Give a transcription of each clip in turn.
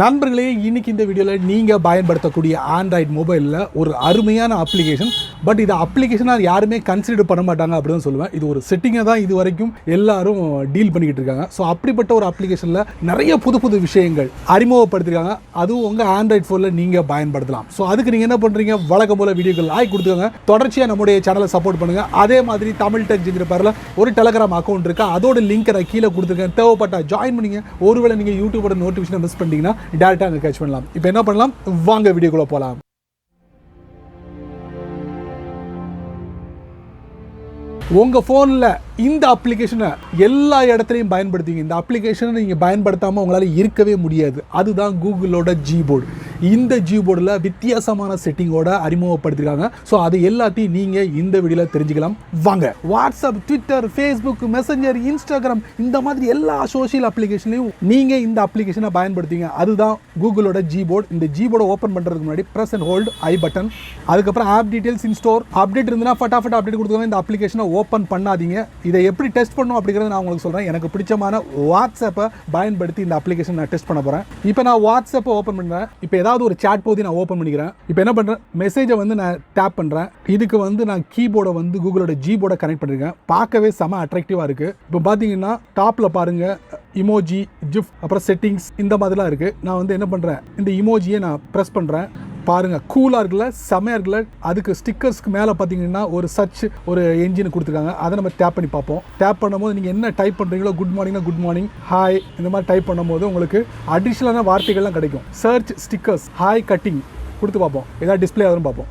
நண்பர்களே, இன்னைக்கு இந்த வீடியோவில் நீங்கள் பயன்படுத்தக்கூடிய ஆண்ட்ராய்டு மொபைலில் ஒரு அருமையான அப்ளிகேஷன். பட் இது அப்ளிகேஷனாக யாருமே கன்சிடர் பண்ண மாட்டாங்க அப்படின்னு சொல்லுவேன். இது ஒரு செட்டிங்கை தான் இது வரைக்கும் எல்லாரும் டீல் பண்ணிக்கிட்டு இருக்காங்க. ஸோ அப்படிப்பட்ட ஒரு அப்ளிகேஷனில் நிறைய புது புது விஷயங்கள் அறிமுகப்படுத்திருக்காங்க. அதுவும் உங்கள் ஆண்ட்ராய்டு ஃபோனில் நீங்கள் பயன்படுத்தலாம். ஸோ அதுக்கு நீங்கள் என்ன பண்ணுறீங்க, வழக்கம் போல் வீடியோக்கள் லைக் கொடுத்துக்கோங்க. தொடர்ச்சியாக நம்முடைய சேனலை சப்போர்ட் பண்ணுங்கள். அதே மாதிரி தமிழ் டெக் ஜிங்கிற பேரில் ஒரு டெலகிராம் அக்கௌண்ட் இருக்கா, அதோட லிங்க்கை நான் கீழே கொடுத்துருக்கேன். தேவைப்பட்டா ஜாயின் பண்ணிங்க. ஒருவேளை நீங்கள் யூடியூபோட நோட்டிஃபிகேஷனை மிஸ் பண்ணிட்டீங்கன்னா டேரக்டாக அங்கே கேட்ச் பண்ணலாம். இப்போ என்ன பண்ணலாம், வாங்க வீடியோக்குள்ள போகலாம். உங்கள் ஃபோனில் இந்த அப்ளிகேஷனை எல்லா இடத்துலையும் பயன்படுத்திங்க. இந்த அப்ளிகேஷனை நீங்கள் பயன்படுத்தாமல் உங்களால் இருக்கவே முடியாது. அதுதான் கூகுளோட Gboard. இந்த Gboardல வித்தியாசமான செட்டிங்கோட அறிமுகப்படுத்திருக்காங்க. ஸோ அது எல்லாத்தையும் நீங்கள் இந்த வீடியோவில் தெரிஞ்சுக்கலாம். வாங்க. WhatsApp, Twitter, Facebook, messenger, Instagram, இந்த மாதிரி எல்லா சோஷியல் அப்ளிகேஷன்லையும் நீங்கள் இந்த அப்ளிகேஷனை பயன்படுத்திங்க. அதுதான் கூகுளோட Gboard. இந்த Gboard ஓப்பன் பண்ணுறதுக்கு முன்னாடி press and hold I button, அதுக்கப்புறம் ஆப் டீடைல்ஸ், இன்ஸ்டோர், அப்டேட் இருந்ததுன்னா ஃபட்டாஃபட் அப்டேட் கொடுத்துருவாங்க. இந்த அப்ளிகேஷனை ஓப்பன் பண்ணாதீங்க. இதை எப்படி டெஸ்ட் பண்ணணும் அப்படிங்கிறத நான் உங்களுக்கு சொல்கிறேன். எனக்கு பிடிச்சமான வாட்ஸ்அப்பை பயன்படுத்தி இந்த அப்ளிகேஷன் நான் டெஸ்ட் பண்ண போகிறேன். இப்போ நான் வாட்ஸ்அப்பை ஓப்பன் பண்ணுறேன். இப்போ ஏதாவது ஒரு சாட் போது நான் ஓப்பன் பண்ணிக்கிறேன். இப்போ என்ன பண்ணுறேன், மெசேஜை வந்து நான் டேப் பண்ணுறேன். இதுக்கு வந்து நான் கீபோர்டை வந்து கூகுளோட Gboard கனெக்ட் பண்ணியிருக்கேன். பார்க்கவே செம அட்ராக்டிவாக இருக்குது. இப்போ பார்த்தீங்கன்னா டாப்பில் பாருங்கள், இமோஜி, ஜிஃப், அப்புறம் செட்டிங்ஸ், இந்த மாதிரிலாம் இருக்குது. நான் வந்து என்ன பண்ணுறேன், இந்த இமோஜியை நான் ப்ரெஸ் பண்ணுறேன். பாருங்க, கூலாக இருக்குல்ல, செமையாக இருக்குல்ல. அதுக்கு ஸ்டிக்கர்ஸ்க்கு மேலே பார்த்தீங்கன்னா ஒரு சர்ச், ஒரு என்ஜின் கொடுத்துருக்காங்க. அதை நம்ம டேப் பண்ணி பார்ப்போம். டேப் பண்ணும்போது நீங்கள் என்ன டைப் பண்ணுறீங்களோ, குட் மார்னிங்னா குட் மார்னிங், ஹாய், இந்த மாதிரி டைப் பண்ணும்போது உங்களுக்கு அடிஷ்னலான வார்த்தைகள்லாம் கிடைக்கும். சர்ச் ஸ்டிக்கர்ஸ், ஹாய் கட்டிங் கொடுத்து பார்ப்போம். ஏதாவது டிஸ்பிளே ஆகும் பார்ப்போம்.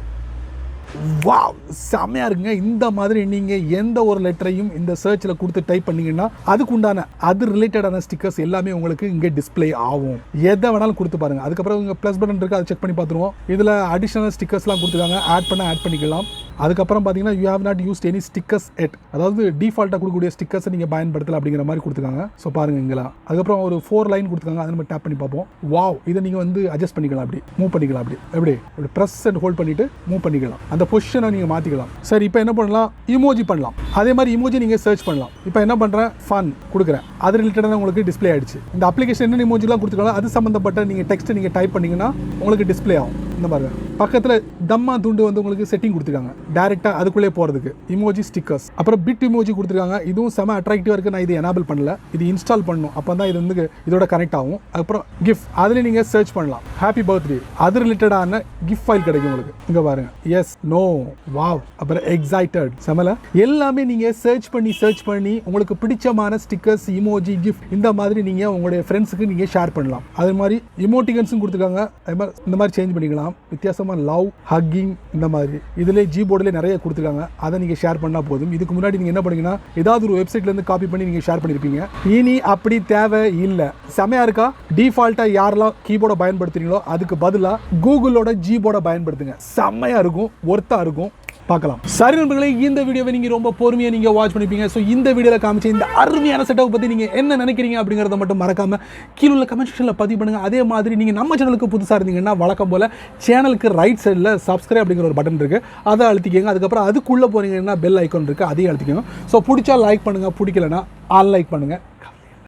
வாவ், செம்மையாக இருக்குங்க. இந்த மாதிரி நீங்கள் எந்த ஒரு லெட்டரையும் இந்த சர்ச்சில் கொடுத்து டைப் பண்ணிங்கன்னா அதுக்கு உண்டான அது ரிலேட்டடான ஸ்டிக்கர்ஸ் எல்லாமே உங்களுக்கு இங்கே டிஸ்பிளே ஆகும். எதை வேணாலும் கொடுத்து பாருங்கள். அதுக்கப்புறம் இங்கே ப்ளஸ் பட்டன் இருக்குது, அதை செக் பண்ணி பார்த்துருவோம். இதில் அடிஷ்னல் ஸ்டிக்கர்ஸ்லாம் கொடுத்துருக்காங்க. ஆட் பண்ணிக்கலாம். அதுக்கப்புறம் பார்த்தீங்கன்னா you have not used any stickers yet, அதாவது டிஃபால்ட்டாக கொடுக்கக்கூடிய ஸ்டிக்கர்ஸை நீங்கள் பயன்படுத்தலாம் அப்படிங்கிற மாதிரி கொடுத்துருக்காங்க. ஸோ பாருங்கள் இங்கெல்லாம். அதுக்கப்புறம் ஒரு 4 லைன் கொடுத்துருக்காங்க. அதை நம்ம டேப் பண்ணி பார்ப்போம். வாவ், இதை நீங்கள் வந்து அட்ஜஸ்ட் பண்ணிக்கலாம், அப்படி மூவ் பண்ணிக்கலாம். அப்படி ப்ரெஸ் அண்ட் ஹோல்ட் பண்ணிவிட்டு மூவ் பண்ணிக்கலாம். அந்த பொசிஷனை நீங்கள் மாற்றிக்கலாம். சரி, இப்போ என்ன பண்ணலாம், இமோஜி பண்ணலாம். அதே மாதிரி இமோஜி நீங்கள் சர்ச் பண்ணலாம். இப்போ என்ன பண்ணுறேன், ஃபன் கொடுக்குறேன். அது ரிலேட்டடாக உங்களுக்கு டிஸ்பிளே ஆகிடுச்சு. இந்த அப்ளிகேஷன் என்ன இமோஜிலாம் கொடுத்துருக்காங்க, அது சம்மந்தப்பட்ட நீங்கள் டெக்ஸ்ட்டை நீங்கள் டைப் பண்ணிங்கன்னா உங்களுக்கு டிஸ்பிளே ஆகும். இந்த மாதிரி பக்கத்தில் தம்மா துண்டு வந்து உங்களுக்கு செட்டிங் கொடுத்துருக்காங்க, டேரெக்டாக அதுக்குள்ளே போகிறதுக்கு. இமோஜி ஸ்டிக்கர்ஸ், அப்புறம் பிட் இமோஜி கொடுத்துருக்காங்க. இதுவும் செம அட்ராக்டிவாக இருக்குது. நான் இது எனேபிள் பண்ணல, இது இன்ஸ்டால் பண்ணணும். அப்போ தான் இது வந்து இதோட கனெக்ட் ஆகும். அப்புறம் கிஃப்ட், அதில் நீங்கள் சர்ச் பண்ணலாம். ஹாப்பி பர்த்டே, அது ரிலேட்டடான கிஃப்ட் ஃபைல் கிடைக்கும் உங்களுக்கு. இங்கே பாருங்க, எஸ், நோ, வாவ், அப்புறம் எக்ஸைட்டட், செமல. எல்லாமே நீங்கள் சர்ச் பண்ணி உங்களுக்கு பிடிச்சமான ஸ்டிக்கர்ஸ், இமோஜி, கிஃப்ட், இந்த மாதிரி நீங்கள் உங்களுடைய ஃப்ரெண்ட்ஸுக்கு நீங்கள் ஷேர் பண்ணலாம். அது மாதிரி இமோட்டிகன்ஸும் கொடுத்துருக்காங்க. அது மாதிரி இந்த மாதிரி சேஞ்ச் பண்ணிக்கலாம். வித்தியாசமா லவ், ஹக்கிங், இந்த மாதிரி இதிலே Gboardல நிறைய கொடுத்துருக்காங்க. அதை நீங்கள் ஷேர் பண்ணால் போதும். இதுக்கு முன்னாடி நீங்கள் என்ன பண்ணீங்கன்னா ஏதாவது ஒரு வெப்சைட்லேருந்து காப்பி பண்ணி நீங்கள் ஷேர் பண்ணியிருப்பீங்க. இனி அப்படி தேவை இல்லை. செமையாக இருக்கா? டிஃபால்ட்டாக யாரெல்லாம் கீபோர்டை பயன்படுத்துறீங்களோ அதுக்கு பதிலாக கூகுளோட Gboard பயன்படுத்துங்க. செம்மையாக இருக்கும், ஒர்த்தாக இருக்கும். பார்க்கலாம். சரி நண்பர்களே, இந்த வீடியோவை நீங்கள் ரொம்ப பொறுமையாக நீங்கள் வாட்ச் பண்ணிப்பீங்க. ஸோ இந்த வீடியோவில் காமிச்ச இந்த அருமையான செட்டப் பற்றி நீங்கள் என்ன நினைக்கிறீங்க அப்படிங்கிறத மட்டும் மறக்காமல் கீழே உள்ள கமெண்ட் செக்ஷனில் பதிவு பண்ணுங்கள். அதே மாதிரி நீங்கள் நம்ம சேனலுக்கு புதுசாக இருந்தீங்கன்னா வழக்கம் போல் சேனலுக்கு ரைட் சைடில் சப்ஸ்கிரைப் அப்படிங்கிற ஒரு பட்டன் இருக்குது, அதை அழுத்திக்கோங்க. அதுக்கப்புறம் அதுக்குள்ளே போனீங்கன்னா பெல் ஐக்கான் இருக்குது, அதையும் அழுத்திக்கோங்க. ஸோ பிடிச்சா லைக் பண்ணுங்கள், பிடிக்கலன்னா அன்லைக் பண்ணுங்கள்.